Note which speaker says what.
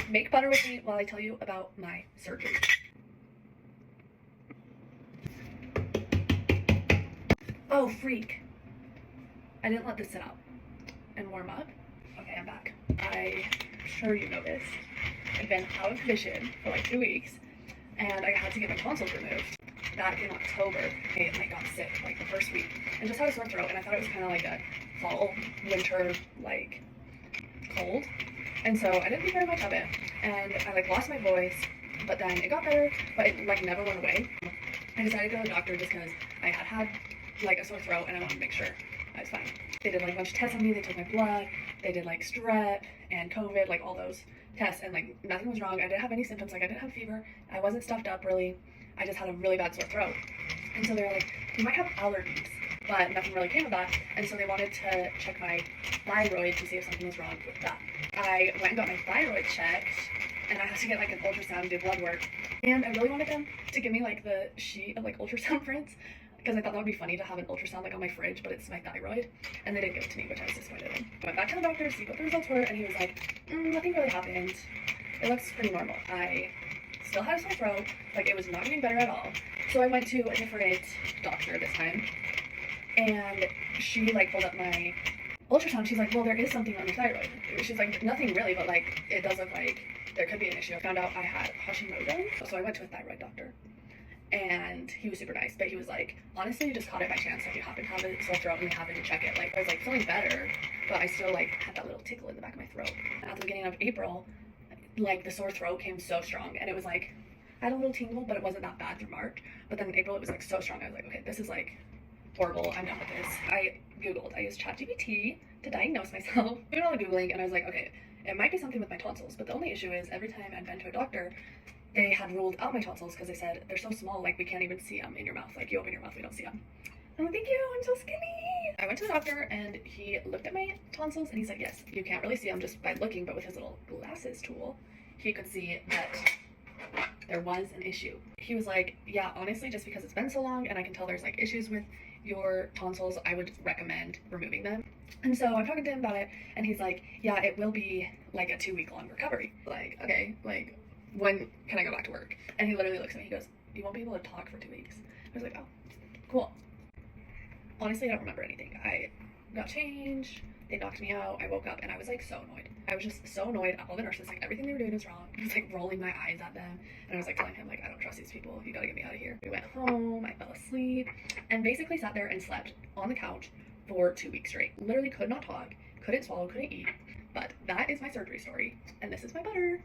Speaker 1: Make butter with me while I tell you about my surgery. Oh, freak. I didn't let this sit out and warm up. Okay, I'm back. I'm sure you noticed I've been out of commission for like 2 weeks, and I had to get my tonsils removed back in October. I got sick like the first week and just had a sore throat, and I thought it was kind of like a fall, winter, like cold. And so I didn't think very much of it, and I like lost my voice, but then it got better, but it like never went away. I decided to go to the doctor just because I had like a sore throat and I wanted to make sure I was fine. They did like a bunch of tests on me. They took my blood. They did like strep and COVID, like all those tests, and like nothing was wrong. I didn't have any symptoms. Like I didn't have fever. I wasn't stuffed up really. I just had a really bad sore throat. And so they were like, you might have allergies, but nothing really came of that. And so they wanted to check my thyroid to see if something was wrong with that. I went and got my thyroid checked, and I had to get like an ultrasound, do blood work. And I really wanted them to give me like the sheet of like ultrasound prints, because I thought that would be funny to have an ultrasound like on my fridge, but it's my thyroid. And they didn't give it to me, which I was disappointed in. I went back to the doctor to see what the results were, and he was like, nothing really happened. It looks pretty normal. I still had a sore throat, like it was not getting better at all. So I went to a different doctor this time, and she like pulled up my ultrasound. She's like, well, there is something on your thyroid. She's like, nothing really, but like it does look like there could be an issue. I found out I had Hashimoto's, so I went to a thyroid doctor, and he was super nice, but he was like, honestly, you just caught it by chance. Like you happen to have a sore throat and you happen to check it. Like I was like feeling better, but I still like had that little tickle in the back of my throat. At the beginning of April, like the sore throat came so strong, and it was like I had a little tingle, but it wasn't that bad through March. But then in April it was like so strong. I was like, okay, this is like horrible. I'm done with this. I googled. I used ChatGPT to diagnose myself. I did all the googling, and I was like, okay, it might be something with my tonsils. But the only issue is every time I've been to a doctor, they had ruled out my tonsils because they said they're so small, like we can't even see them in your mouth. Like you open your mouth, we don't see them. I'm like, thank you, I'm so skinny. I went to the doctor and he looked at my tonsils and he said, yes, you can't really see them just by looking, but with his little glasses tool, he could see that there was an issue. He was like, yeah, honestly, just because it's been so long and I can tell there's like issues with your tonsils, I would recommend removing them. And so I'm talking to him about it, and he's like, yeah, it will be like a 2-week long recovery. Like, okay, like when can I go back to work? And he literally looks at me, he goes, you won't be able to talk for 2 weeks. I was like, oh, cool. Honestly, I don't remember anything. I got changed, they knocked me out, I woke up, and I was like so annoyed. I was just so annoyed at all the nurses, like everything they were doing was wrong. I was like rolling my eyes at them, and I was like telling him like, I don't trust these people, you gotta get me out of here. We went home, I fell asleep, and basically sat there and slept on the couch for 2 weeks straight. Literally could not talk, couldn't swallow, couldn't eat. But that is my surgery story, and this is my butter.